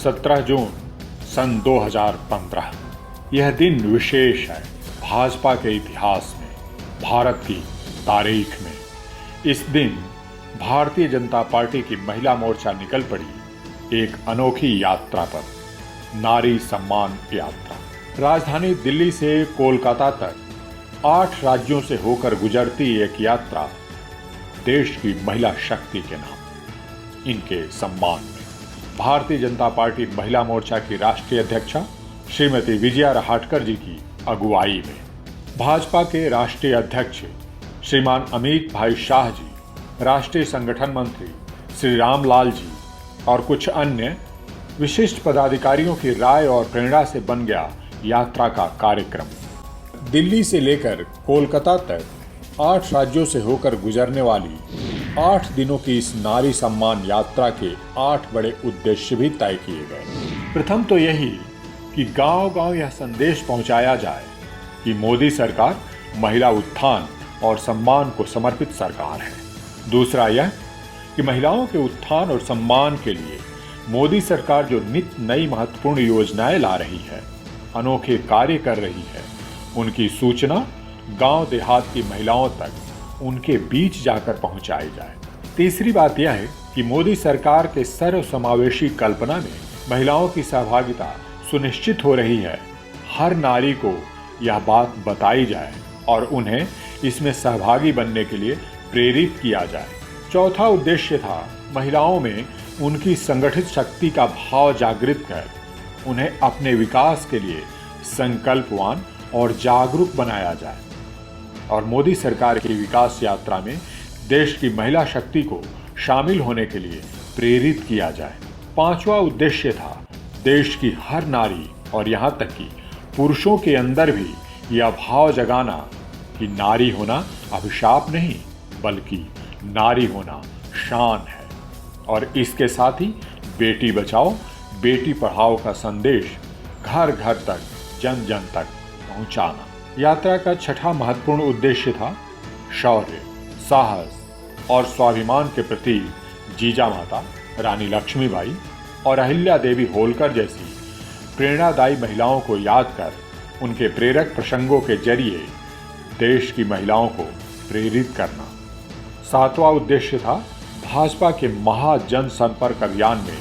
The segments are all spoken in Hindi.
17 जून सन 2015। यह दिन विशेष है भाजपा के इतिहास में, भारत की तारीख में। इस दिन भारतीय जनता पार्टी की महिला मोर्चा निकल पड़ी एक अनोखी यात्रा पर, नारी सम्मान यात्रा। राजधानी दिल्ली से कोलकाता तक 8 राज्यों से होकर गुजरती एक यात्रा देश की महिला शक्ति के नाम, इनके सम्मान में। भारतीय जनता पार्टी महिला मोर्चा की राष्ट्रीय अध्यक्षा श्रीमती विजया रहाटकर जी की अगुवाई में, भाजपा के राष्ट्रीय अध्यक्ष श्रीमान अमित भाई शाह जी, राष्ट्रीय संगठन मंत्री श्री रामलाल जी और कुछ अन्य विशिष्ट पदाधिकारियों की राय और प्रेरणा से बन गया यात्रा का कार्यक्रम। दिल्ली से लेकर कोलकाता तक 8 राज्यों से होकर गुजरने वाली 8 दिनों की इस नारी सम्मान यात्रा के 8 बड़े उद्देश्य भी तय किए गए। प्रथम तो यही कि गांव-गांव यह संदेश पहुंचाया जाए कि मोदी सरकार महिला उत्थान और सम्मान को समर्पित सरकार है। दूसरा यह कि महिलाओं के उत्थान और सम्मान के लिए मोदी सरकार जो नित्य नई महत्वपूर्ण योजनाएं ला रही है, अनोखे कार्य कर रही है, उनकी सूचना गांव देहात की महिलाओं तक उनके बीच जाकर पहुंचाई जाए। तीसरी बात यह है कि मोदी सरकार के सर्वसमावेशी कल्पना में महिलाओं की सहभागिता सुनिश्चित हो रही है। हर नारी को यह बात बताई जाए और उन्हें इसमें सहभागी बनने के लिए प्रेरित किया जाए। चौथा उद्देश्य था महिलाओं में उनकी संगठित शक्ति का भाव जागृत कर उन्हें अपने विकास के लिए संकल्पवान और जागरूक बनाया जाए और मोदी सरकार की विकास यात्रा में देश की महिला शक्ति को शामिल होने के लिए प्रेरित किया जाए। पांचवा उद्देश्य था देश की हर नारी और यहाँ तक कि पुरुषों के अंदर भी यह भाव जगाना कि नारी होना अभिशाप नहीं बल्कि नारी होना शान है, और इसके साथ ही बेटी बचाओ बेटी पढ़ाओ का संदेश घर घर तक, जन जन तक पहुंचाना। यात्रा का छठा महत्वपूर्ण उद्देश्य था शौर्य, साहस और स्वाभिमान के प्रति जीजा माता रानी लक्ष्मीबाई और अहिल्या देवी होलकर जैसी प्रेरणादायी महिलाओं को याद कर उनके प्रेरक प्रसंगों के जरिए देश की महिलाओं को प्रेरित करना। सातवां उद्देश्य था भाजपा के महाजन संपर्क अभियान में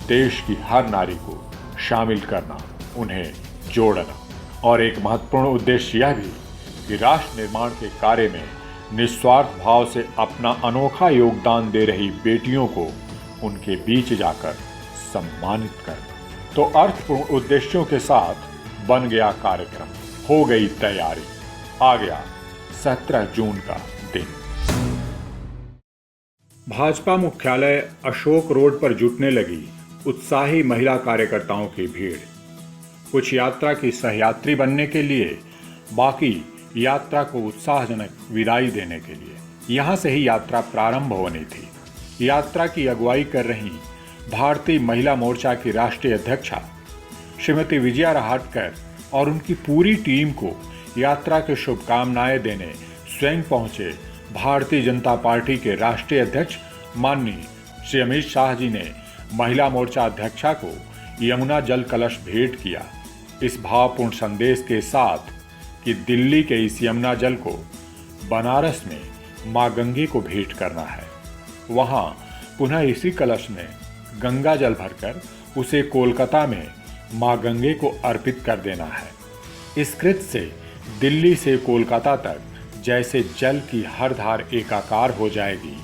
देश की हर नारी को शामिल करना, उन्हें जोड़ना। और एक महत्वपूर्ण उद्देश्य यह भी कि राष्ट्र निर्माण के कार्य में निस्वार्थ भाव से अपना अनोखा योगदान दे रही बेटियों को उनके बीच जाकर सम्मानित करना। तो अर्थपूर्ण उद्देश्यों के साथ बन गया कार्यक्रम, हो गई तैयारी, आ गया 17 जून का दिन। भाजपा मुख्यालय अशोक रोड पर जुटने लगी उत्साही महिला कार्यकर्ताओं की भीड़। कुछ यात्रा की सहयात्री बनने के लिए, बाकी यात्रा को उत्साहजनक विदाई देने के लिए। यहाँ से ही यात्रा प्रारंभ होनी थी। यात्रा की अगुवाई कर रही भारतीय महिला मोर्चा की राष्ट्रीय अध्यक्षा श्रीमती विजया रहाटकर और उनकी पूरी टीम को यात्रा की शुभकामनाएं देने स्वयं पहुंचे भारतीय जनता पार्टी के राष्ट्रीय अध्यक्ष माननीय श्री अमित शाह जी ने महिला मोर्चा अध्यक्षा को यमुना जल कलश भेंट किया, इस भावपूर्ण संदेश के साथ कि दिल्ली के इस यमुना जल को बनारस में मां गंगे को भेंट करना है। वहां पुनः इसी कलश में गंगा जल भरकर उसे कोलकाता में मां गंगे को अर्पित कर देना है। इस कृत्य से दिल्ली से कोलकाता तक जैसे जल की हर धार एकाकार हो जाएगी,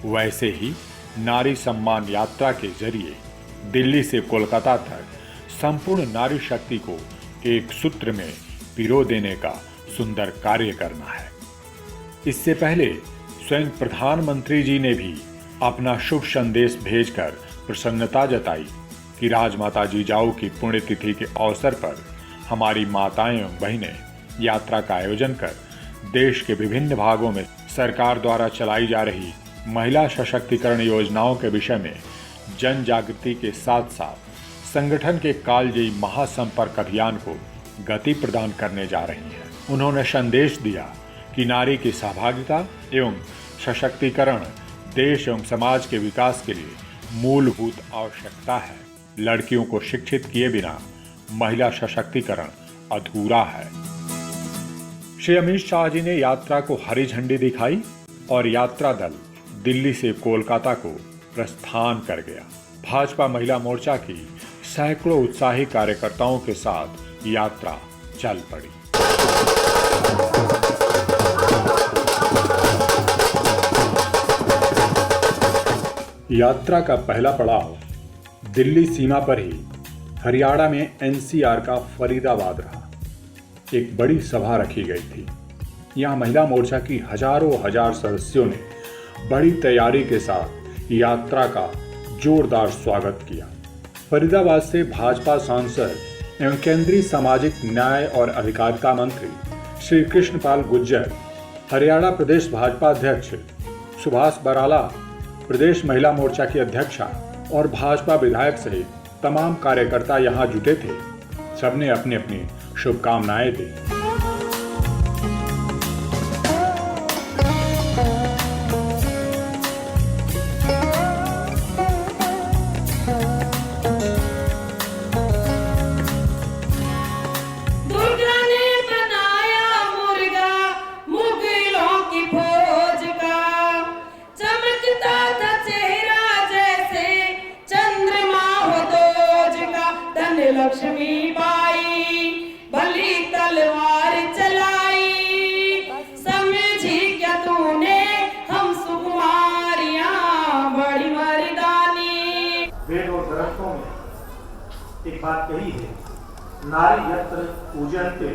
वैसे ही नारी सम्मान यात्रा के जरिए दिल्ली से कोलकाता तक संपूर्ण नारी शक्ति को एक सूत्र में पिरो देने का सुंदर कार्य करना है। इससे पहले स्वयं प्रधानमंत्री जी ने भी अपना शुभ संदेश भेजकर प्रसन्नता जताई कि राजमाता जिजाऊ की पुण्यतिथि के अवसर पर हमारी माताएं एवं बहनें यात्रा का आयोजन कर देश के विभिन्न भागों में सरकार द्वारा चलाई जा रही महिला सशक्तिकरण योजनाओं के विषय में जन जागृति के साथ साथ संगठन के कालजयी महासंपर्क अभियान को गति प्रदान करने जा रही हैं। उन्होंने संदेश दिया कि नारी की सहभागिता एवं सशक्तिकरण देश एवं समाज के विकास के लिए मूलभूत आवश्यकता है। लड़कियों को शिक्षित किए बिना महिला सशक्तिकरण अधूरा है। श्री अमित शाह जी ने यात्रा को हरी झंडी दिखाई और यात्रा दल दिल्ली से कोलकाता को प्रस्थान कर गया। भाजपा महिला मोर्चा की सैकड़ों उत्साही कार्यकर्ताओं के साथ यात्रा चल पड़ी। यात्रा का पहला पड़ाव दिल्ली सीमा पर ही हरियाणा में एनसीआर का फरीदाबाद रहा। एक बड़ी सभा रखी गई थी। यहां महिला मोर्चा की हजारों हजार सदस्यों ने बड़ी तैयारी के साथ यात्रा का जोरदार स्वागत किया। फरीदाबाद से भाजपा सांसद एवं केंद्रीय सामाजिक न्याय और अधिकारिता मंत्री श्री कृष्णपाल गुर्जर, हरियाणा प्रदेश भाजपा अध्यक्ष सुभाष बराला, प्रदेश महिला मोर्चा की अध्यक्षा और भाजपा विधायक सहित तमाम कार्यकर्ता यहां जुटे थे। सबने अपनी अपनी शुभकामनाएं दी। लक्ष्मी बाई भली तलवार चलाई, समझी क्या तूने हम सुकुमारियां बड़ी मर्दानी। वेद और ग्रंथों में एक बात कही है, नारी यत्र पूजन्ते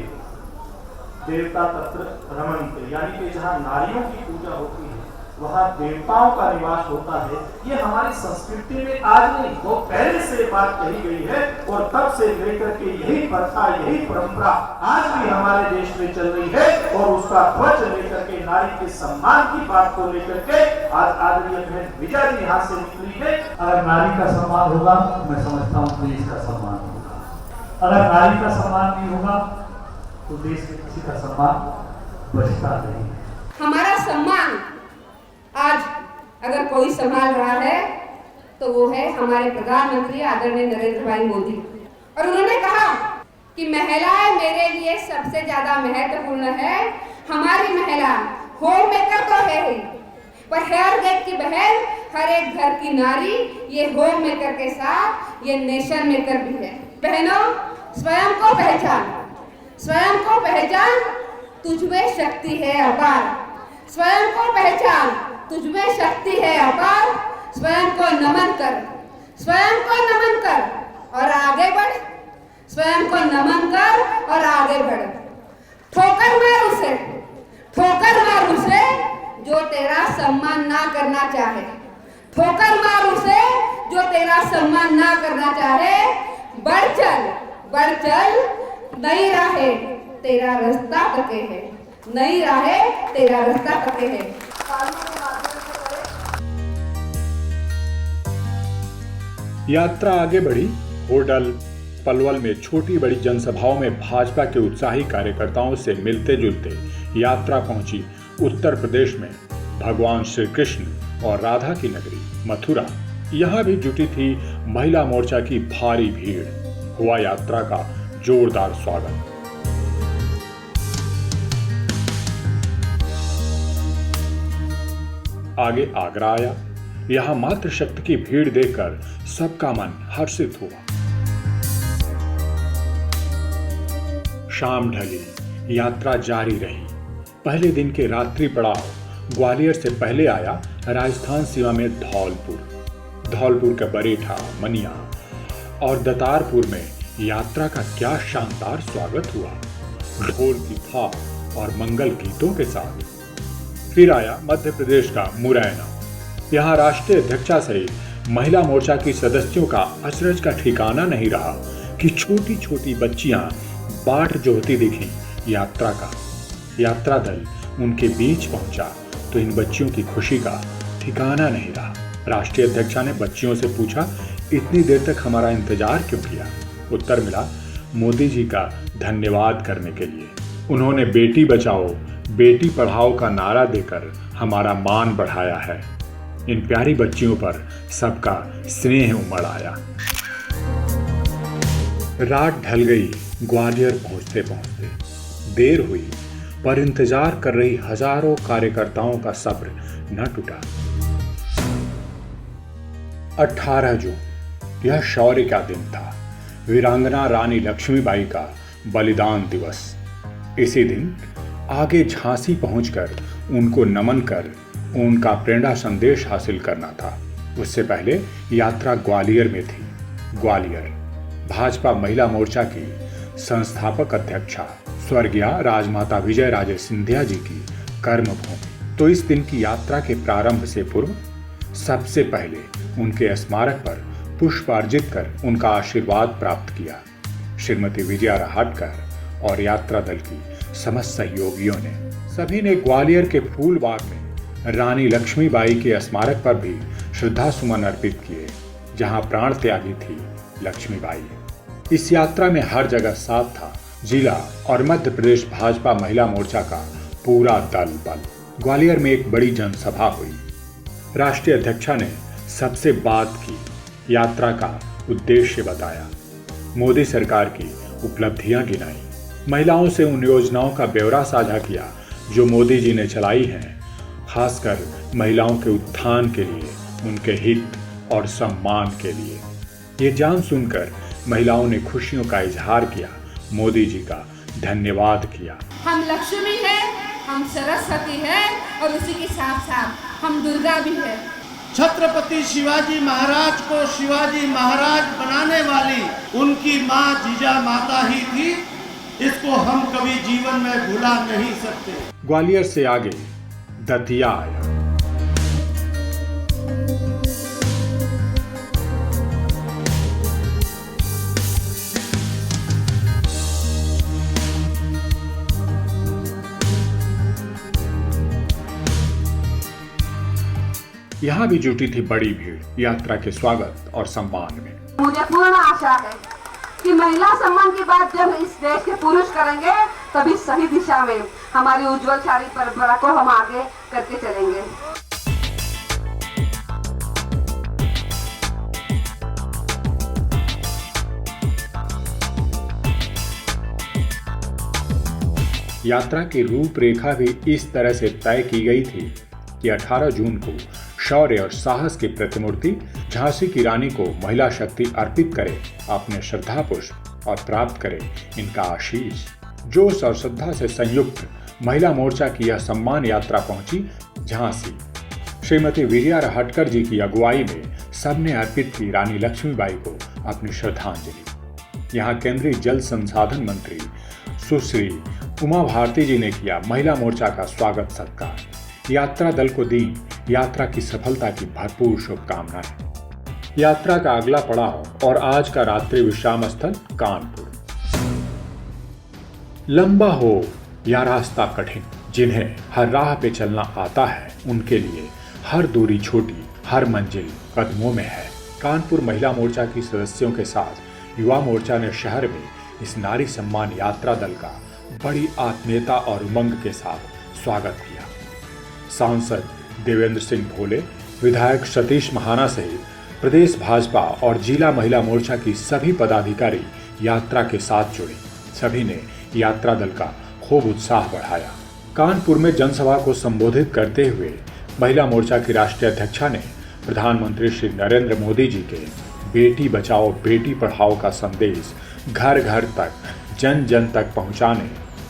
देवता तत्र रमन्ते, यानी कि जहाँ नारियों की पूजा होती है वहाँ देवताओं का निवास होता है। ये हमारी संस्कृति में आज नहीं, बहुत पहले से बात कही गई है और तब से लेकर के यही प्रथा, यही परंपरा आज भी हमारे देश में चल रही है। और उसका ध्वज लेकर के नारी के सम्मान की बात को लेकर के आज आदरणीय बहन विजया जी यहाँ से निकली है। अगर नारी का सम्मान होगा, मैं समझता हूँ देश का सम्मान होगा। अगर नारी का सम्मान नहीं होगा तो देश में किसी का सम्मान बचता नहीं। हमारा सम्मान आज अगर कोई संभाल रहा है तो वो है हमारे प्रधानमंत्री आदरणीय नरेंद्र भाई मोदी। और उन्होंने कहा कि महिलाएं मेरे लिए सबसे ज्यादा महत्वपूर्ण है। हमारी महिला होम मेकर तो है ही, पर हर घर की बहन, हर एक घर की नारी ये होम मेकर के साथ ये नेशन मेकर भी है। बहनों, स्वयं को पहचान, स्वयं को पहचान, तुझमें शक्ति है अपार। स्वयं को पहचान, तुझमें शक्ति है अपार। स्वयं को नमन कर, स्वयं को नमन कर और आगे बढ़। स्वयं को नमन कर और आगे बढ़। ठोकर मार उसे, ठोकर मार उसे जो तेरा सम्मान ना करना चाहे। ठोकर मार उसे जो तेरा सम्मान ना करना चाहे। बढ़ चल, बढ़ चल, नई राहें तेरा रास्ता तके है, नई राहें तेरा रास्ता तके है। यात्रा आगे बढ़ी। होडल, पलवल में छोटी बड़ी जनसभाओं में भाजपा के उत्साही कार्यकर्ताओं से मिलते जुलते यात्रा पहुंची उत्तर प्रदेश में भगवान श्री कृष्ण और राधा की नगरी मथुरा। यहां भी जुटी थी महिला मोर्चा की भारी भीड़। हुआ यात्रा का जोरदार स्वागत। आगे आगरा आया। यहां मातृशक्ति की भीड़ देखकर सबका मन हर्षित हुआ। शाम ढली, यात्रा जारी रही। पहले दिन के रात्रि पड़ाव ग्वालियर से पहले आया राजस्थान सीमा में धौलपुर के बरेठा, मनिया और दतारपुर में यात्रा का क्या शानदार स्वागत हुआ, ढोल की थाप और मंगल गीतों के साथ। फिर आया मध्य प्रदेश का मुरैना। यहाँ राष्ट्रीय अध्यक्षा सहित महिला मोर्चा की सदस्यों का अचरज का ठिकाना नहीं रहा कि छोटी छोटी बच्चियां बाट जोहती दिखी यात्रा का। यात्रा दल उनके बीच पहुंचा तो इन बच्चियों की खुशी का ठिकाना नहीं रहा। राष्ट्रीय अध्यक्षा ने बच्चियों से पूछा, इतनी देर तक हमारा इंतजार क्यों किया? उत्तर मिला, मोदी जी का धन्यवाद करने के लिए। उन्होंने बेटी बचाओ बेटी पढ़ाओ का नारा देकर हमारा मान बढ़ाया है। इन प्यारी बच्चियों पर सबका स्नेह उमड़ आया। रात ढल गई ग्वालियर पहुंचते पहुंचते। देर हुई पर इंतजार कर रही हजारों कार्यकर्ताओं का सब्र न टूटा। 18 जून यह शौर्य का दिन था, वीरांगना रानी लक्ष्मीबाई का बलिदान दिवस। इसी दिन आगे झांसी पहुंचकर उनको नमन कर उनका प्रेरणा संदेश हासिल करना था। उससे पहले यात्रा ग्वालियर में थी। ग्वालियर भाजपा महिला मोर्चा की संस्थापक अध्यक्षा स्वर्गीय राजमाता विजय राजे सिंधिया जी की कर्मभूमि। तो इस दिन की यात्रा के प्रारंभ से पूर्व सबसे पहले उनके स्मारक पर पुष्प अर्जित कर उनका आशीर्वाद प्राप्त किया। श्रीमती विजया रहाटकर और यात्रा दल की समस्त सहयोगियों ने सभी ने ग्वालियर के फूलबाग में रानी लक्ष्मीबाई के स्मारक पर भी श्रद्धा सुमन अर्पित किए, जहां प्राण त्यागी थी लक्ष्मीबाई। इस यात्रा में हर जगह साथ था जिला और मध्य प्रदेश भाजपा महिला मोर्चा का पूरा दल बल। ग्वालियर में एक बड़ी जनसभा हुई। राष्ट्रीय अध्यक्षा ने सबसे बात की, यात्रा का उद्देश्य बताया, मोदी सरकार की उपलब्धियां गिनाई, महिलाओं से उन योजनाओं का ब्यौरा साझा किया जो मोदी जी ने चलाई हैं, खासकर महिलाओं के उत्थान के लिए, उनके हित और सम्मान के लिए। ये जान सुनकर महिलाओं ने खुशियों का इजहार किया, मोदी जी का धन्यवाद किया। हम लक्ष्मी हैं, हम सरस्वती हैं और उसी के साथ साथ हम दुर्गा भी हैं। छत्रपति शिवाजी महाराज को शिवाजी महाराज बनाने वाली उनकी माँ जीजा माता ही थी। इसको हम कभी जीवन में भुला नहीं सकते। ग्वालियर से आगे दतिया आया। यहाँ भी जुटी थी बड़ी भीड़ यात्रा के स्वागत और सम्मान में। मुझे पूर्ण आशा है कि महिला सम्मान की बात जब इस देश के पुरुष करेंगे तभी सही दिशा में हमारी उज्जवलशाली परंपरा को हम आगे करके चलेंगे। यात्रा की रूपरेखा भी इस तरह से तय की गई थी कि 18 जून को शौर्य और साहस की प्रतिमूर्ति झांसी की रानी को महिला शक्ति अर्पित करे, अपने श्रद्धा पुष्प और प्राप्त करे इनका आशीष। जोश और श्रद्धा से संयुक्त महिला मोर्चा की यह सम्मान यात्रा पहुंची झांसी। श्रीमती विजया रहाटकर जी की अगुवाई में सबने अर्पित की रानी लक्ष्मीबाई को अपनी श्रद्धांजलि। यहाँ केंद्रीय जल संसाधन मंत्री सुश्री उमा भारती जी ने किया महिला मोर्चा का स्वागत सत्कार। यात्रा दल को दी यात्रा की सफलता की भरपूर शुभकामनाएं। यात्रा का अगला पड़ाव और आज का रात्रि विश्राम स्थल कानपुर। लंबा हो या रास्ता कठिन, जिन्हें हर राह पे चलना आता है उनके लिए हर दूरी छोटी, हर मंजिल कदमों में है। कानपुर महिला मोर्चा की सदस्यों के साथ युवा मोर्चा ने शहर में इस नारी सम्मान यात्रा दल का बड़ी आत्मीयता और उमंग के साथ स्वागत किया। सांसद देवेंद्र सिंह भोले, विधायक सतीश महाना सहित प्रदेश भाजपा और जिला महिला मोर्चा की सभी पदाधिकारी यात्रा के साथ जुड़े। सभी ने यात्रा दल का खूब उत्साह बढ़ाया। कानपुर में जनसभा को संबोधित करते हुए महिला मोर्चा की राष्ट्रीय अध्यक्षा ने प्रधानमंत्री श्री नरेंद्र मोदी जी के बेटी बचाओ बेटी पढ़ाओ का संदेश घर घर तक, जन जन तक पहुंचाने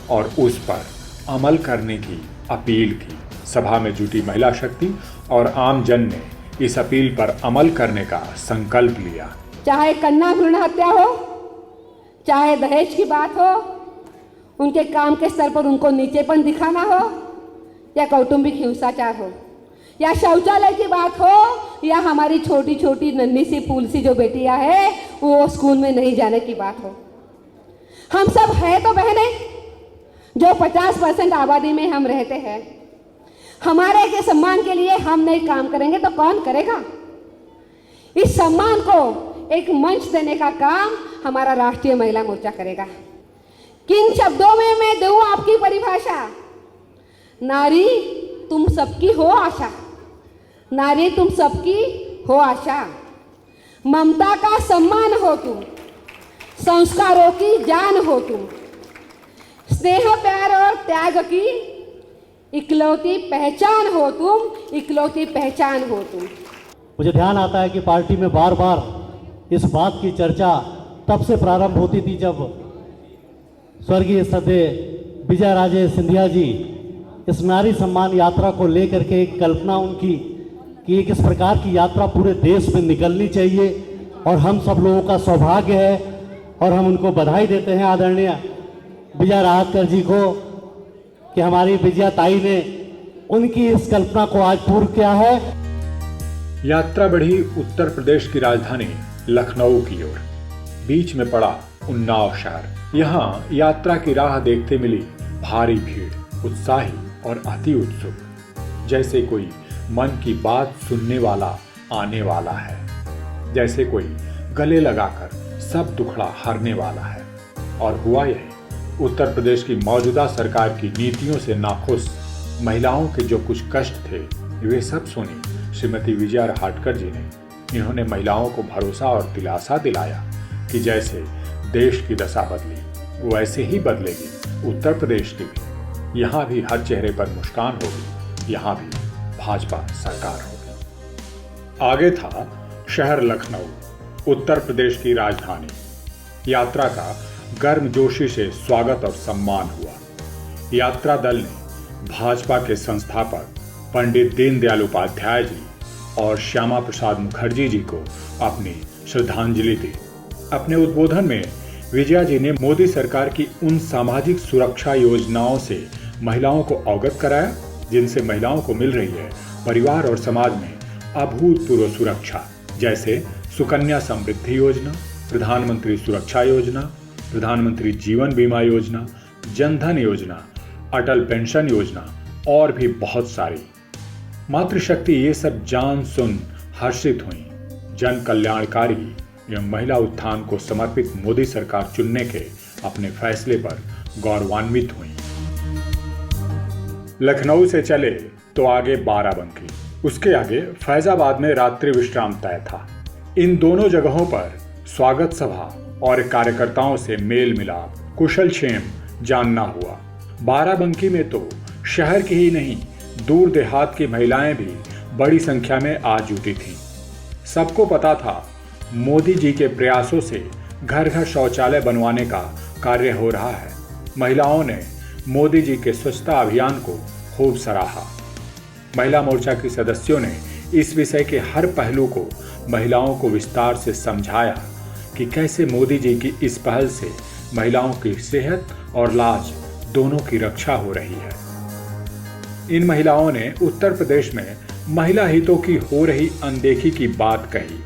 और उस पर अमल करने की अपील की। सभा में जुटी महिला शक्ति और आम जन ने इस अपील पर अमल करने का संकल्प लिया। चाहे कन्या भ्रूण हत्या हो, चाहे दहेज की बात हो, उनके काम के स्तर पर उनको नीचेपन दिखाना हो, या कौटुंबिक हिंसाचार हो, या शौचालय की बात हो, या हमारी छोटी छोटी नन्ही सी फूलसी जो बेटियां हैं वो स्कूल में नहीं जाने की बात हो, हम सब है तो बहने जो 50% आबादी में हम रहते हैं। हमारे के सम्मान के लिए हम नहीं काम करेंगे तो कौन करेगा? इस सम्मान को एक मंच देने का काम हमारा राष्ट्रीय महिला मोर्चा करेगा। किन शब्दों में मैं दूं आपकी परिभाषा? नारी तुम सबकी हो आशा, नारी तुम सबकी हो आशा, ममता का सम्मान हो तुम, संस्कारों की जान हो तुम, स्नेह प्यार और त्याग की इकलौती पहचान हो तुम, इकलौती पहचान हो तुम। मुझे ध्यान आता है कि पार्टी में बार बार इस बात की चर्चा तब से प्रारंभ होती थी जब स्वर्गीय श्रद्धेय विजय राजे सिंधिया जी इस नारी सम्मान यात्रा को लेकर के एक कल्पना उनकी कि एक इस प्रकार की यात्रा पूरे देश में निकलनी चाहिए और हम सब लोगों का सौभाग्य है और हम उनको बधाई देते हैं आदरणीय विजय राहटकर जी को कि हमारी विजया ताई ने उनकी इस कल्पना को आज पूर्ण किया है। यात्रा बढ़ी उत्तर प्रदेश की राजधानी लखनऊ की ओर। बीच में पड़ा उन्नाव शहर। यहाँ यात्रा की राह देखते मिली भारी भीड़, उत्साही और अति उत्सुक, जैसे कोई मन की बात सुनने वाला आने वाला है, जैसे कोई गले लगाकर सब दुखड़ा हरने वाला है। और हुआ यही, उत्तर प्रदेश की मौजूदा सरकार की नीतियों से नाखुश महिलाओं के जो कुछ कष्ट थे वे सब सुनी श्रीमती विजया राहटकर जी ने। इन्होंने महिलाओं को भरोसा और दिलासा दिलाया कि जैसे देश की दशा बदली वैसे ही बदलेगी उत्तर प्रदेश की भी। यहाँ भी हर चेहरे पर मुस्कान होगी, यहाँ भी भाजपा सरकार होगी। आगे था शहर लखनऊ, उत्तर प्रदेश की राजधानी। यात्रा का गर्मजोशी से स्वागत और सम्मान हुआ। यात्रा दल ने भाजपा के संस्थापक पंडित दीनदयाल उपाध्याय जी और श्यामा प्रसाद मुखर्जी जी को अपनी श्रद्धांजलि दी। अपने उद्बोधन में विजया जी ने मोदी सरकार की उन सामाजिक सुरक्षा योजनाओं से महिलाओं को अवगत कराया जिनसे महिलाओं को मिल रही है परिवार और समाज में अभूतपूर्व सुरक्षा, जैसे सुकन्या समृद्धि योजना, प्रधानमंत्री सुरक्षा योजना, प्रधानमंत्री जीवन बीमा योजना, जनधन योजना, अटल पेंशन योजना और भी बहुत सारी। मातृशक्ति ये सब जान सुन हर्षित हुई। जन कल्याणकारी एवं महिला उत्थान को समर्पित मोदी सरकार चुनने के अपने फैसले पर गौरवान्वित हुई। लखनऊ से चले तो आगे बाराबंकी, उसके आगे फैजाबाद में रात्रि विश्राम तय था। इन दोनों जगहों पर स्वागत सभा और कार्यकर्ताओं से मेल मिलाप, कुशल क्षेम जानना हुआ। बाराबंकी में तो शहर की ही नहीं, दूर देहात की महिलाएं भी बड़ी संख्या में आ जुटी थीं। सबको पता था मोदी जी के प्रयासों से घर घर शौचालय बनवाने का कार्य हो रहा है। महिलाओं ने मोदी जी के स्वच्छता अभियान को खूब सराहा। महिला मोर्चा की सदस्यों ने इस विषय के हर पहलू को महिलाओं को विस्तार से समझाया कि कैसे मोदी जी की इस पहल से महिलाओं की सेहत और लाज दोनों की रक्षा हो रही है। इन महिलाओं ने उत्तर प्रदेश में महिला हितों की हो रही अनदेखी की बात कही।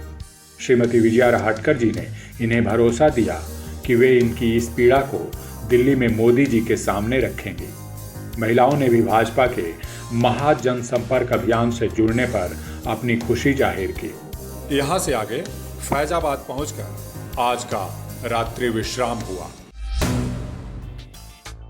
श्रीमती विजया राहटकर जी ने इन्हें भरोसा दिया कि वे इनकी इस पीड़ा को दिल्ली में मोदी जी के सामने रखेंगे। महिलाओं ने भी भाजपा के महाजन संपर्क अभियान से जुड़ने पर अपनी खुशी जाहिर की। यहाँ से आगे फैजाबाद पहुंचकर आज का रात्रि विश्राम हुआ।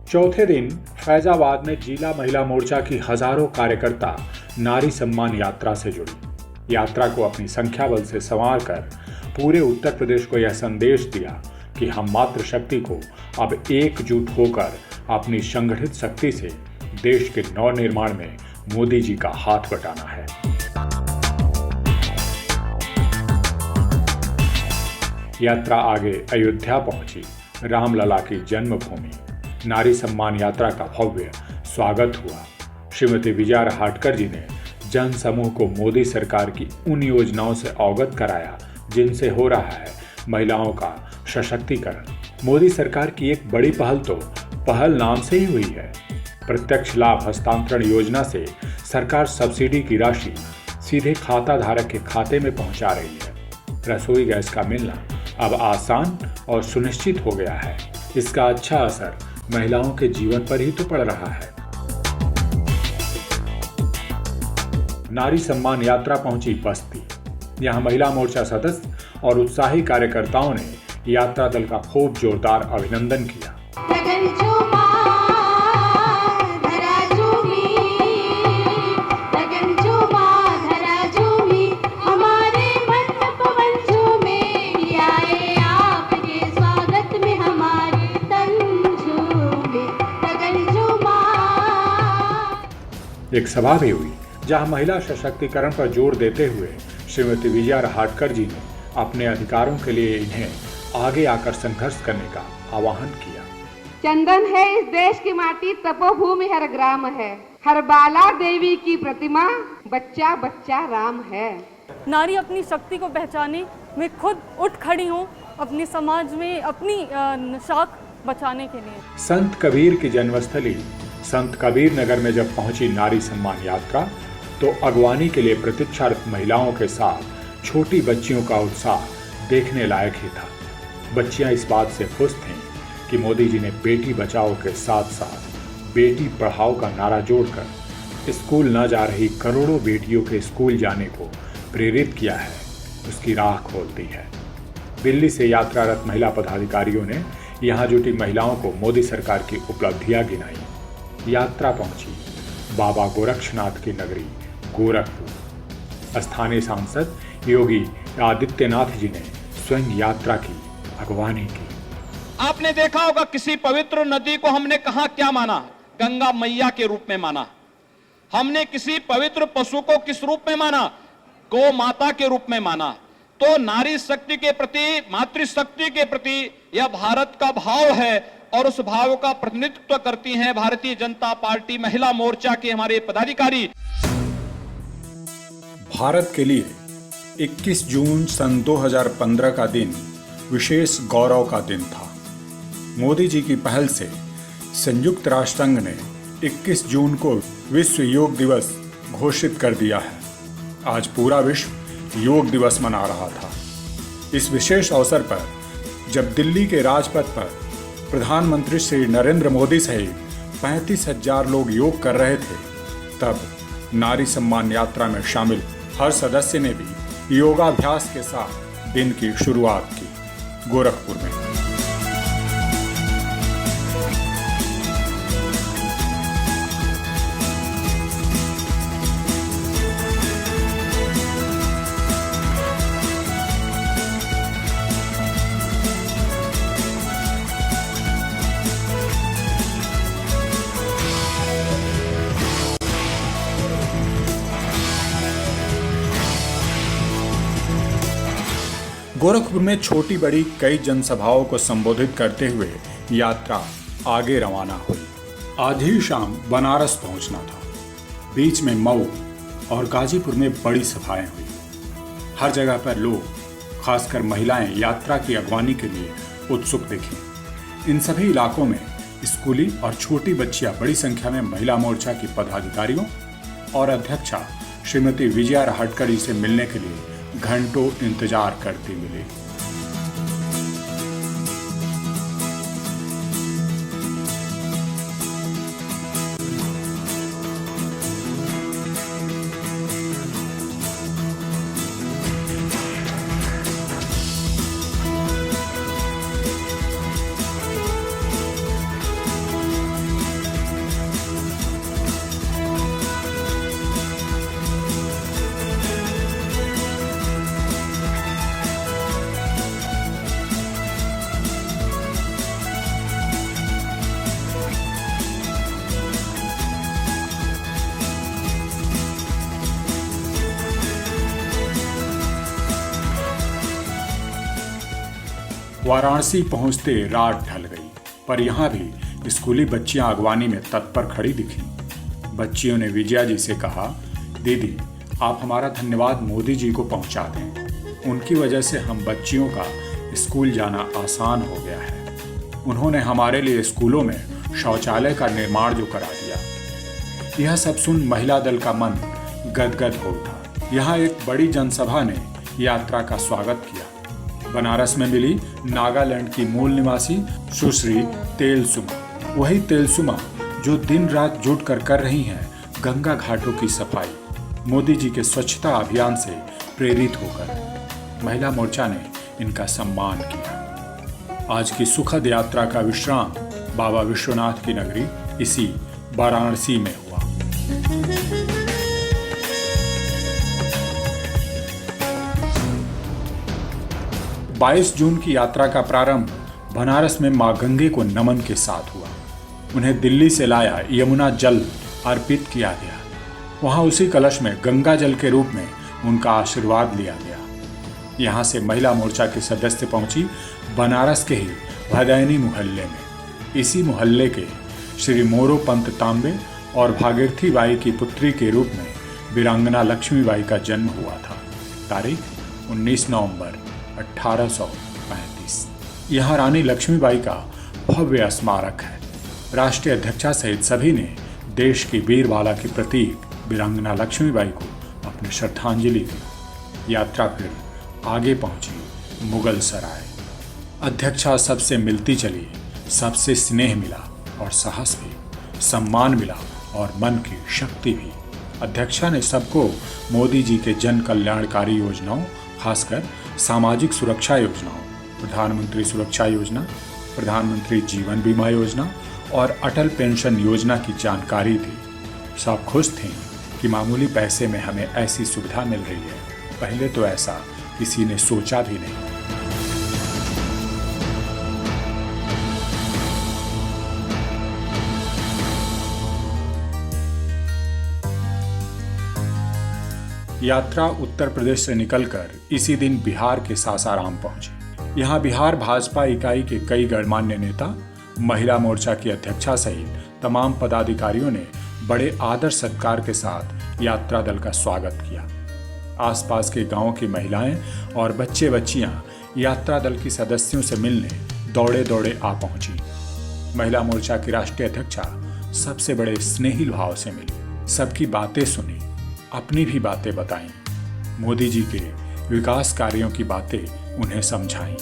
चौथे दिन फैजाबाद में जिला महिला मोर्चा की हजारों कार्यकर्ता नारी सम्मान यात्रा से जुड़ी। यात्रा को अपनी संख्या बल से संवार कर पूरे उत्तर प्रदेश को यह संदेश दिया कि हम मातृशक्ति को अब एकजुट होकर अपनी संगठित शक्ति से देश के नवनिर्माण में मोदी जी का हाथ बटाना है। यात्रा आगे अयोध्या पहुंची, रामलला की जन्मभूमि। नारी सम्मान यात्रा का भव्य स्वागत हुआ। श्रीमती विजया राहटकर जी ने जन समूह को मोदी सरकार की उन योजनाओं से अवगत कराया जिनसे हो रहा है महिलाओं का सशक्तिकरण। मोदी सरकार की एक बड़ी पहल तो पहल नाम से ही हुई है। प्रत्यक्ष लाभ हस्तांतरण योजना से सरकार सब्सिडी की राशि सीधे खाता धारक के खाते में पहुंचा रही है। रसोई गैस का मिलना अब आसान और सुनिश्चित हो गया है। इसका अच्छा असर महिलाओं के जीवन पर ही तो पड़ रहा है। नारी सम्मान यात्रा पहुंची बस्ती। यहां महिला मोर्चा सदस्य और उत्साही कार्यकर्ताओं ने यात्रा दल का खूब जोरदार अभिनंदन किया। हमारे मन पवन में आए आपके स्वागत एक सभा भी हुई जहां महिला सशक्तिकरण पर जोर देते हुए श्रीमती विजया रहाटकर जी ने अपने अधिकारों के लिए इन्हें आगे आकर संघर्ष करने का आह्वान किया। चंदन है इस देश की माटी, तपोभूमि हर ग्राम है, हर बाला देवी की प्रतिमा, बच्चा बच्चा राम है। नारी अपनी शक्ति को पहचाने, मैं खुद उठ खड़ी हूँ अपने समाज में अपनी शाख बचाने के लिए। संत कबीर की जन्मस्थली संत कबीर नगर में जब पहुंची नारी सम्मान यात्रा तो अगवानी के लिए प्रतीक्षारत महिलाओं के साथ छोटी बच्चियों का उत्साह देखने लायक ही था। बच्चियां इस बात से खुश थीं कि मोदी जी ने बेटी बचाओ के साथ साथ बेटी पढ़ाओ का नारा जोड़कर स्कूल न जा रही करोड़ों बेटियों के स्कूल जाने को प्रेरित किया है, उसकी राह खोल दी है। दिल्ली से यात्रारत महिला पदाधिकारियों ने यहाँ जुटी महिलाओं को मोदी सरकार की उपलब्धियां गिनाई। यात्रा पहुंची बाबा गोरक्षनाथ की नगरी गोरखपुर। स्थानीय सांसद योगी आदित्यनाथ जी ने स्वयं यात्रा की अगवानी की। आपने देखा होगा किसी पवित्र नदी को हमने कहा क्या माना? गंगा मैया के रूप में माना। हमने किसी पवित्र पशु को किस रूप में माना? गौ माता के रूप में माना। तो नारी शक्ति के प्रति, मातृशक्ति के प्रति यह भारत का भाव है और उस भाव का प्रतिनिधित्व करती हैं भारतीय जनता पार्टी महिला मोर्चा के हमारे पदाधिकारी। भारत के लिए 21 जून सन 2015 का दिन विशेष गौरव का दिन था। मोदी जी की पहल से संयुक्त राष्ट्र संघ ने 21 जून को विश्व योग दिवस घोषित कर दिया है। आज पूरा विश्व योग दिवस मना रहा था। इस विशेष अवसर पर जब दिल्ली के राजपथ पर प्रधानमंत्री श्री नरेंद्र मोदी सहित 35,000 लोग योग कर रहे थे, तब नारी सम्मान यात्रा में शामिल हर सदस्य ने भी योगाभ्यास के साथ दिन की शुरुआत की। गोरखपुर में गोरखपुर में छोटी बड़ी कई जनसभाओं को संबोधित करते हुए यात्रा आगे रवाना हुई। आज ही शाम बनारस पहुंचना था। बीच में मऊ और गाजीपुर में बड़ी सभाएं हुई। हर जगह पर लोग, खासकर महिलाएं, यात्रा की अगवानी के लिए उत्सुक दिखी। इन सभी इलाकों में स्कूली और छोटी बच्चियां बड़ी संख्या में महिला मोर्चा की पदाधिकारियों और अध्यक्षा श्रीमती विजया रहाटकर जी से मिलने के लिए घंटों इंतजार करती मिली। वाराणसी पहुंचते रात ढल गई, पर यहाँ भी स्कूली बच्चियां अगवानी में तत्पर खड़ी दिखी। बच्चियों ने विजया जी से कहा, दीदी आप हमारा धन्यवाद मोदी जी को पहुंचा दें। उनकी वजह से हम बच्चियों का स्कूल जाना आसान हो गया है। उन्होंने हमारे लिए स्कूलों में शौचालय का निर्माण जो करा दिया। यह सब सुन महिला दल का मन गदगद हो उठा। यहाँ एक बड़ी जनसभा ने यात्रा का स्वागत किया। बनारस में मिली नागालैंड की मूल निवासी सुश्री तेलसुमा, वही तेलसुमा जो दिन रात जुट कर रही हैं गंगा घाटों की सफाई। मोदी जी के स्वच्छता अभियान से प्रेरित होकर महिला मोर्चा ने इनका सम्मान किया। आज की सुखद यात्रा का विश्राम बाबा विश्वनाथ की नगरी इसी वाराणसी में हुआ। 22 जून की यात्रा का प्रारंभ बनारस में मां गंगे को नमन के साथ हुआ। उन्हें दिल्ली से लाया यमुना जल अर्पित किया गया। वहां उसी कलश में गंगा जल के रूप में उनका आशीर्वाद लिया गया। यहाँ से महिला मोर्चा के सदस्य पहुंची बनारस के ही भदैनी मोहल्ले में। इसी मोहल्ले के श्री मोरो पंत तांबे और भागीरथी बाई की पुत्री के रूप में वीरांगना लक्ष्मीबाई का जन्म हुआ था। तारीख 19 नवंबर 1835। यहाँ रानी लक्ष्मीबाई का भव्य स्मारक है। राष्ट्रीय अध्यक्षा सहित सभी ने देश की वीरबाला की प्रतीक वीरांगना लक्ष्मीबाई को अपनी श्रद्धांजलि दी। यात्रा फिर आगे पहुंची मुगल सराय। अध्यक्षा सबसे मिलती चली, सबसे स्नेह मिला और साहस भी, सम्मान मिला और मन की शक्ति भी। अध्यक्षा ने सबको मोदी जी के जन कल्याणकारी योजनाओं, खासकर सामाजिक सुरक्षा योजनाओं, प्रधानमंत्री सुरक्षा योजना, प्रधानमंत्री जीवन बीमा योजना और अटल पेंशन योजना की जानकारी दी। सब खुश थे कि मामूली पैसे में हमें ऐसी सुविधा मिल रही है। पहले तो ऐसा किसी ने सोचा भी नहीं। यात्रा उत्तर प्रदेश से निकलकर इसी दिन बिहार के सासाराम पहुंची। यहां बिहार भाजपा इकाई के कई गणमान्य नेता, महिला मोर्चा की अध्यक्षा सहित तमाम पदाधिकारियों ने बड़े आदर सत्कार के साथ यात्रा दल का स्वागत किया। आसपास के गांवों की महिलाएं और बच्चे बच्चियां यात्रा दल की सदस्यों से मिलने दौड़े दौड़े आ पहुंची। महिला मोर्चा की राष्ट्रीय अध्यक्षा सबसे बड़े स्नेही भाव से मिली, सबकी बातें सुनी, अपनी भी बातें बताईं, मोदी जी के विकास कार्यों की बातें उन्हें समझाईं।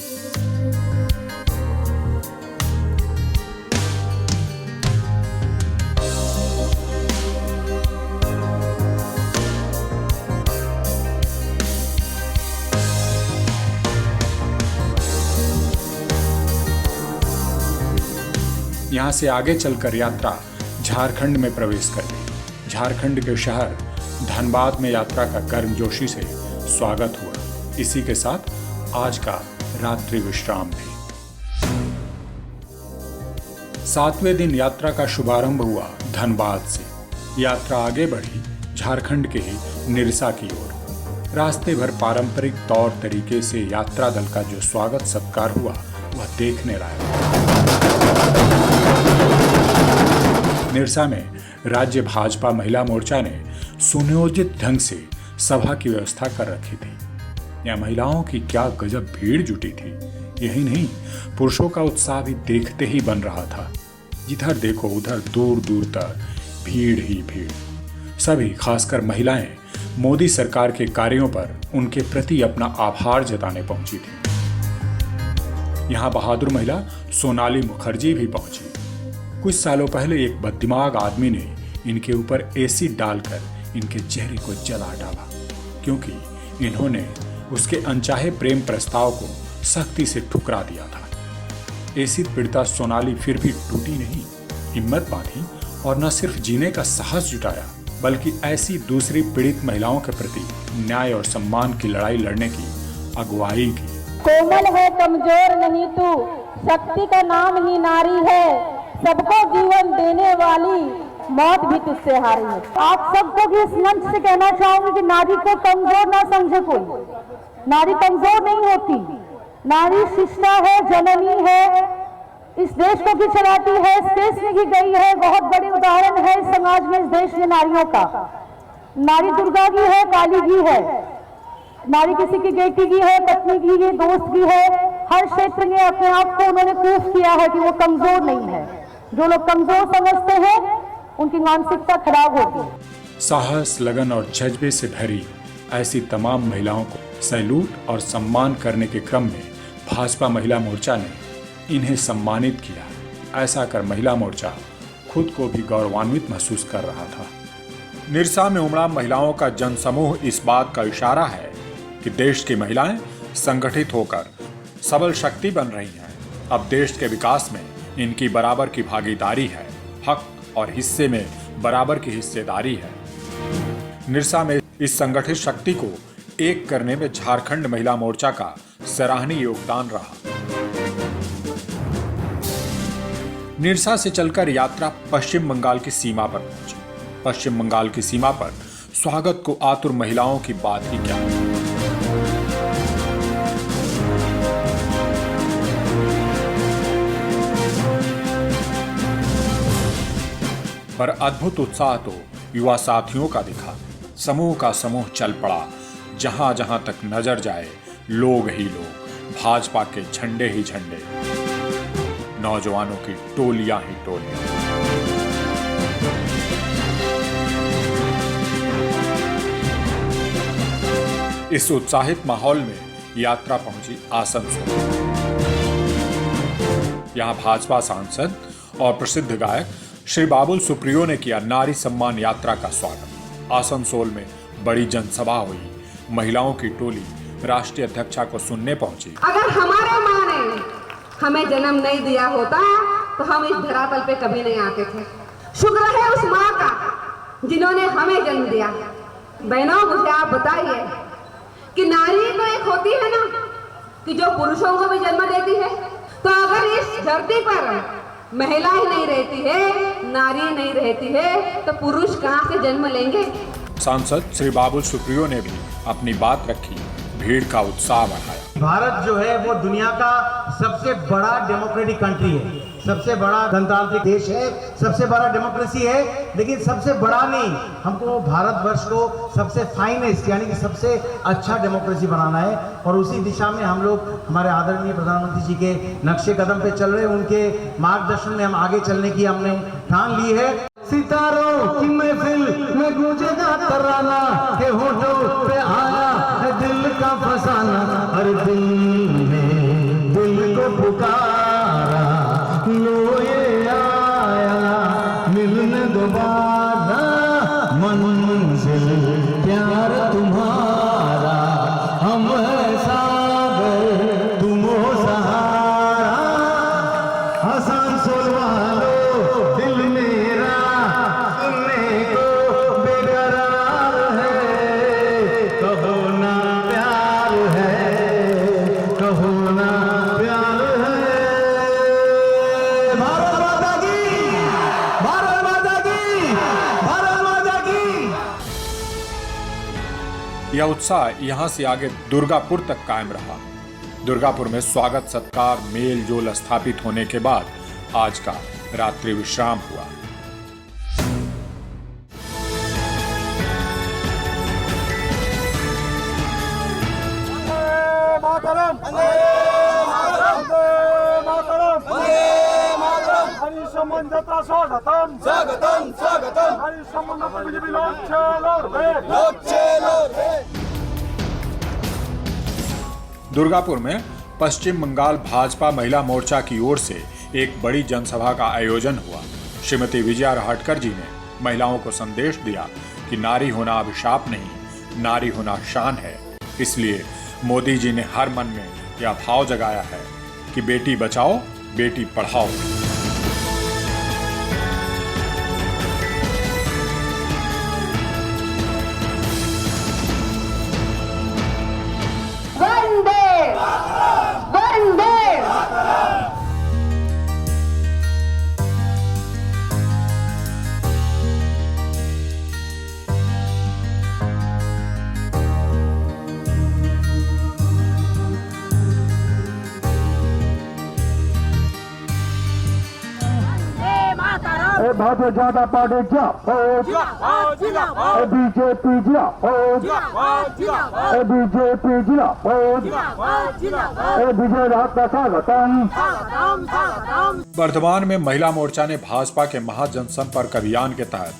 यहां से आगे चलकर यात्रा झारखंड में प्रवेश कर गई। झारखंड के शहर धनबाद में यात्रा का गर्मजोशी से स्वागत हुआ। इसी के साथ आज का रात्रि विश्राम भी। 7वें दिन यात्रा का शुभारंभ हुआ धनबाद से। यात्रा आगे बढ़ी झारखंड के ही निरसा की ओर। रास्ते भर पारंपरिक तौर तरीके से यात्रा दल का जो स्वागत सत्कार हुआ वह देखने लायक। निरसा में राज्य भाजपा महिला मोर्चा ने सुनियोजित ढंग से सभा की व्यवस्था कर रखी थी। यहाँ महिलाओं की क्या गजब भीड़ जुटी थी। यही नहीं, पुरुषों का उत्साह भी देखते ही बन रहा था। जिधर देखो उधर दूर दूर तक भीड़ ही भीड़। सभी, खासकर महिलाएं, मोदी सरकार के कार्यों पर उनके प्रति अपना आभार जताने पहुंची थी। यहाँ बहादुर महिला सोनाली मुखर्जी भी पहुंची। कुछ सालों पहले एक बददिमाग आदमी ने इनके ऊपर एसिड डालकर इनके चेहरे को जला डाला, क्योंकि इन्होंने उसके अनचाहे प्रेम प्रस्ताव को सख्ती से ठुकरा दिया था। एसिड पीड़िता सोनाली फिर भी टूटी नहीं, हिम्मत बांधी और न सिर्फ जीने का साहस जुटाया, बल्कि ऐसी दूसरी पीड़ित महिलाओं के प्रति न्याय और सम्मान की लड़ाई लड़ने की अगुवाई की। कोमल है, कमजोर नहीं तू, शक्ति का नाम ही नारी है, सबको जीवन देने वाली, मौत भी तुझसे हारी है। आप सबको भी इस मंच से कहना चाहूंगी कि नारी को कमजोर ना समझे कोई। नारी कमजोर नहीं होती। नारी शिष्टा है, जननी है, इस देश को भी चलाती है, स्पेस में भी गई है। बहुत बड़े उदाहरण है इस समाज में, इस देश में नारियों का। नारी दुर्गा की है, काली की है, नारी किसी की बेटी की है, पत्नी की है, दोस्त की है। हर क्षेत्र में अपने आप को उन्होंने प्रूफ किया है कि वो कमजोर नहीं है। जो लोग कमजोर समझते हैं उनकी मानसिकता खराब होती है। साहस, लगन और जज्बे से भरी ऐसी तमाम महिलाओं को सैल्यूट और सम्मान करने के क्रम में भाजपा महिला मोर्चा ने इन्हें सम्मानित किया। ऐसा कर महिला मोर्चा खुद को भी गौरवान्वित महसूस कर रहा था। निरसा में उमड़ा महिलाओं का जनसमूह इस बात का इशारा है कि देश की महिलाएं संगठित होकर सबल शक्ति बन रही हैं। अब देश के विकास में इनकी बराबर की भागीदारी है, हक और हिस्से में बराबर की हिस्सेदारी है। निरसा में इस संगठित शक्ति को एक करने में झारखंड महिला मोर्चा का सराहनीय योगदान रहा। निरसा से चलकर यात्रा पश्चिम बंगाल की सीमा पर पहुंची। पश्चिम बंगाल की सीमा पर स्वागत को आतुर महिलाओं की बात ही क्या। पर अद्भुत उत्साह तो युवा साथियों का दिखा। समूह का समूह चल पड़ा, जहां जहां तक नजर जाए लोग ही लोग, भाजपा के झंडे ही झंडे, नौजवानों की टोलियां ही टोलियां। इस उत्साहित माहौल में यात्रा पहुंची आसनसोल। यहां भाजपा सांसद और प्रसिद्ध गायक श्री बाबुल सुप्रियो ने किया नारी सम्मान यात्रा का स्वागत। आसनसोल में बड़ी जनसभा हुई। महिलाओं की टोली राष्ट्रीय अध्यक्षा को सुनने पहुंची। अगर हमारे माँ ने हमें जन्म नहीं दिया होता तो हम इस धरातल पे कभी नहीं आते थे। शुक्र है उस माँ का जिन्होंने हमें जन्म दिया। बहनों, मुझे आप बताइए कि नारी तो एक होती है ना कि जो पुरुषों को भी जन्म देती है, तो अगर इस धरती पर महिला ही नहीं रहती है, नारी नहीं रहती है, तो पुरुष कहाँ से जन्म लेंगे। सांसद श्री बाबुल सुप्रियो ने भी अपनी बात रखी। भीड़ का उत्साह बढ़ाया। भारत जो है वो दुनिया का सबसे बड़ा डेमोक्रेटिक कंट्री है, सबसे बड़ा गणतांत्रिक देश है, सबसे बड़ा डेमोक्रेसी है, लेकिन सबसे बड़ा नहीं, हमको भारतवर्ष को सबसे फाइनेस्ट यानी कि सबसे अच्छा डेमोक्रेसी बनाना है। और उसी दिशा में हम लोग हमारे आदरणीय प्रधानमंत्री जी के नक्शे कदम पे चल रहे हैं। उनके मार्गदर्शन में हम आगे चलने की हमने ठान ली है। सितारों की महफिल में गूंजेगा तराना, के होठों पे आया है दिल का फसाना, हर दिल में दिल को पुकारा, लो ये आया मिलने दोबारा, मंजिल प्यार तुम्हारा, हम है सागर तुम हो सहारा, आसनसोल वालों दिल मेरा सुनने को बेकरार है, कहो ना प्यार है, कहो ना प्यार है। भारत माता की, भारत माता की, भारत माता की। यह उत्साह यहां से आगे दुर्गापुर तक कायम रहा। दुर्गापुर में स्वागत सत्कार मेल जोल स्थापित होने के बाद आज का रात्रि विश्राम हुआ। दुर्गापुर में पश्चिम बंगाल भाजपा महिला मोर्चा की ओर से एक बड़ी जनसभा का आयोजन हुआ। श्रीमती विजया राहटकर जी ने महिलाओं को संदेश दिया कि नारी होना अभिशाप नहीं, नारी होना शान है। इसलिए मोदी जी ने हर मन में यह भाव जगाया है कि बेटी बचाओ, बेटी पढ़ाओ। भारतीय जनता पार्टी जिंदाबाद, बीजेपी जिंदाबाद, बीजेपी जिंदाबाद, विजय राहत का स्वागतम। वर्धमान में महिला मोर्चा ने भाजपा के महाजनसंपर्क अभियान के तहत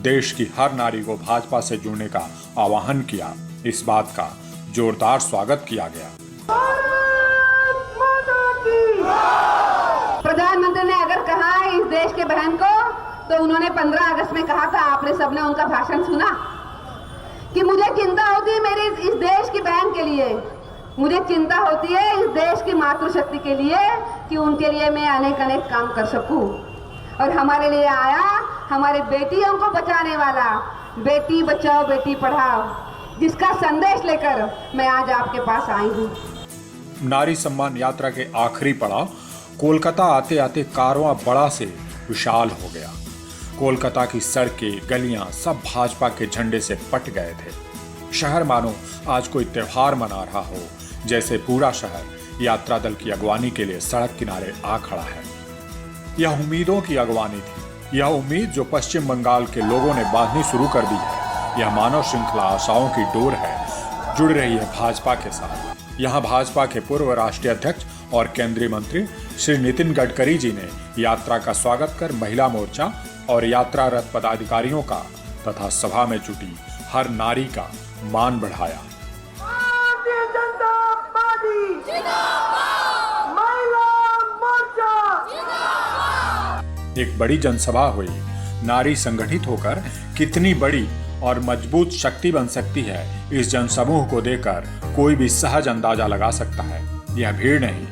देश की हर नारी को भाजपा से जुड़ने का आह्वान किया। इस बात का जोरदार स्वागत किया गया। प्रधानमंत्री ने अगर कहा है इस देश के बहन को, तो उन्होंने 15 अगस्त में कहा था, आपने सबने उनका भाषण सुना, कि मुझे चिंता होती है मेरे इस देश की बहन के लिए, मुझे चिंता होती है इस देश की मातृशक्ति के लिए कि उनके लिए मैं अनेक अनेक काम कर सकूं। और हमारे लिए आया हमारे बेटियों को बचाने वाला बेटी बचाओ बेटी पढ़ाओ, जिसका संदेश लेकर मैं आज आपके पास आई हूँ। नारी सम्मान यात्रा के आखिरी पड़ाव कोलकाता आते आते कारवां बड़ा से विशाल हो गया। कोलकाता की सड़कें, गलियां सब भाजपा के झंडे से पट गए थे। शहर मानो आज कोई त्योहार मना रहा हो, जैसे पूरा शहर यात्रा दल की अगवानी के लिए सड़क किनारे आ खड़ा है। यह उम्मीदों की अगवानी थी। यह उम्मीद जो पश्चिम बंगाल के लोगों ने बांधनी शुरू कर दी है। यह मानव श्रृंखला आशाओं की डोर है, जुड़ रही है भाजपा के साथ। यहाँ भाजपा के पूर्व राष्ट्रीय अध्यक्ष और केंद्रीय मंत्री श्री नितिन गडकरी जी ने यात्रा का स्वागत कर महिला मोर्चा और यात्रा रथ पदाधिकारियों का तथा सभा में जुटी हर नारी का मान बढ़ाया। एक बड़ी जनसभा हुई। नारी संगठित होकर कितनी बड़ी और मजबूत शक्ति बन सकती है, इस जनसमूह को देखकर कोई भी सहज अंदाजा लगा सकता है। यह भीड़ नहीं,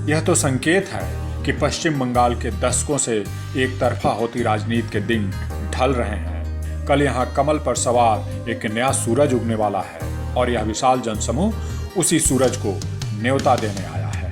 यह तो संकेत है कि पश्चिम बंगाल के दशकों से एक तरफा होती राजनीति के दिन ढल रहे हैं। कल यहाँ कमल पर सवार एक नया सूरज उगने वाला है और यह विशाल जनसमूह उसी सूरज को न्योता देने आया है।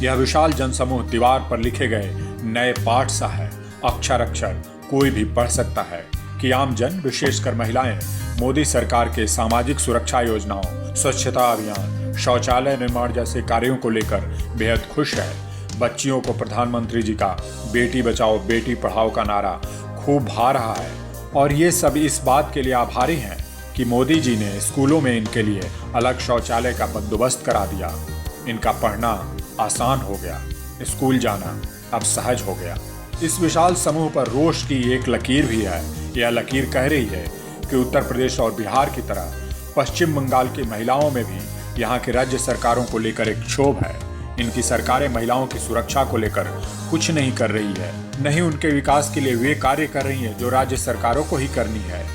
यह विशाल जनसमूह दीवार पर लिखे गए नए पाठ सा है। अक्षर अक्षर कोई भी पढ़ सकता है कि आम जन, विशेषकर महिलाएं, मोदी सरकार के सामाजिक सुरक्षा योजनाओं, स्वच्छता अभियान, शौचालय निर्माण जैसे कार्यों को लेकर बेहद खुश है। बच्चियों को प्रधानमंत्री जी का बेटी बचाओ बेटी पढ़ाओ का नारा खूब भा रहा है और ये सब इस बात के लिए आभारी हैं कि मोदी जी ने स्कूलों में इनके लिए अलग शौचालय का बंदोबस्त करा दिया। इनका पढ़ना आसान हो गया, स्कूल जाना अब सहज हो गया। इस विशाल समूह पर रोष की एक लकीर भी है। यह लकीर कह रही है कि उत्तर प्रदेश और बिहार की तरह पश्चिम बंगाल की महिलाओं में भी यहाँ की राज्य सरकारों को लेकर एक क्षोभ है। इनकी सरकारें महिलाओं की सुरक्षा को लेकर कुछ नहीं कर रही है, नहीं उनके विकास के लिए वे कार्य कर रही है जो राज्य सरकारों को ही करनी है।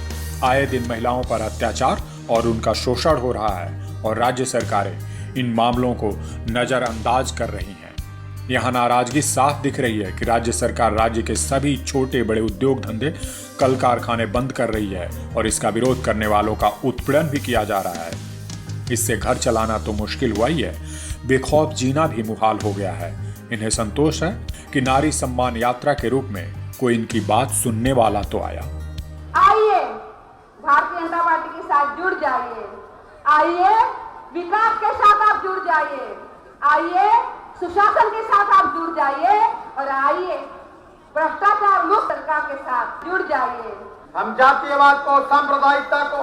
आए दिन महिलाओं पर अत्याचार और उनका शोषण हो रहा है और राज्य सरकारें इन मामलों को नजरअंदाज कर रही हैं। यहाँ नाराजगी साफ दिख रही है कि राज्य सरकार राज्य के सभी छोटे बड़े उद्योग धंधे, कल कारखाने बंद कर रही है और इसका विरोध करने वालों का उत्पीड़न भी किया जा रहा है। इससे घर चलाना तो मुश्किल हुआ ही है, बेखौफ जीना भी मुहाल हो गया है। इन्हें संतोष है कि नारी सम्मान यात्रा के रूप में कोई इनकी बात सुनने वाला तो आया। आइए भारतीय जनता पार्टी के साथ जुड़ जाइए, आइए विकास के साथ आप जुड़ जाइए, आइए सुशासन के साथ आप जुड़ जाइए और आइए भ्रष्टाचार मुक्त सरकार के साथ जुड़ जाइए। हम जातीयवाद को, सांप्रदायिकता को,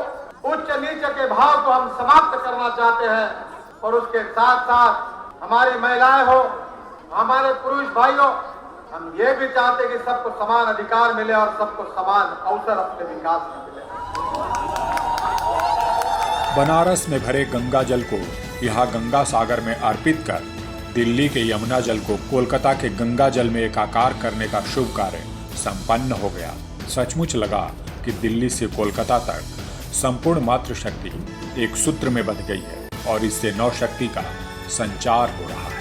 उच्च नीच के भाव को हम समाप्त करना चाहते हैं और उसके साथ साथ हमारी महिलाएं हो, हमारे पुरुष भाई हो, हम ये भी चाहते हैं कि सबको समान अधिकार मिले और सबको समान अवसर अपने विकास में मिले। बनारस में भरे गंगा जल को यहाँ गंगा सागर में अर्पित कर दिल्ली के यमुना जल को कोलकाता के गंगा जल में एकाकार करने का शुभ कार्य संपन्न हो गया। सचमुच लगा कि दिल्ली से कोलकाता तक संपूर्ण मातृशक्ति एक सूत्र में बंध गई है और इससे नव शक्ति का संचार हो रहा है।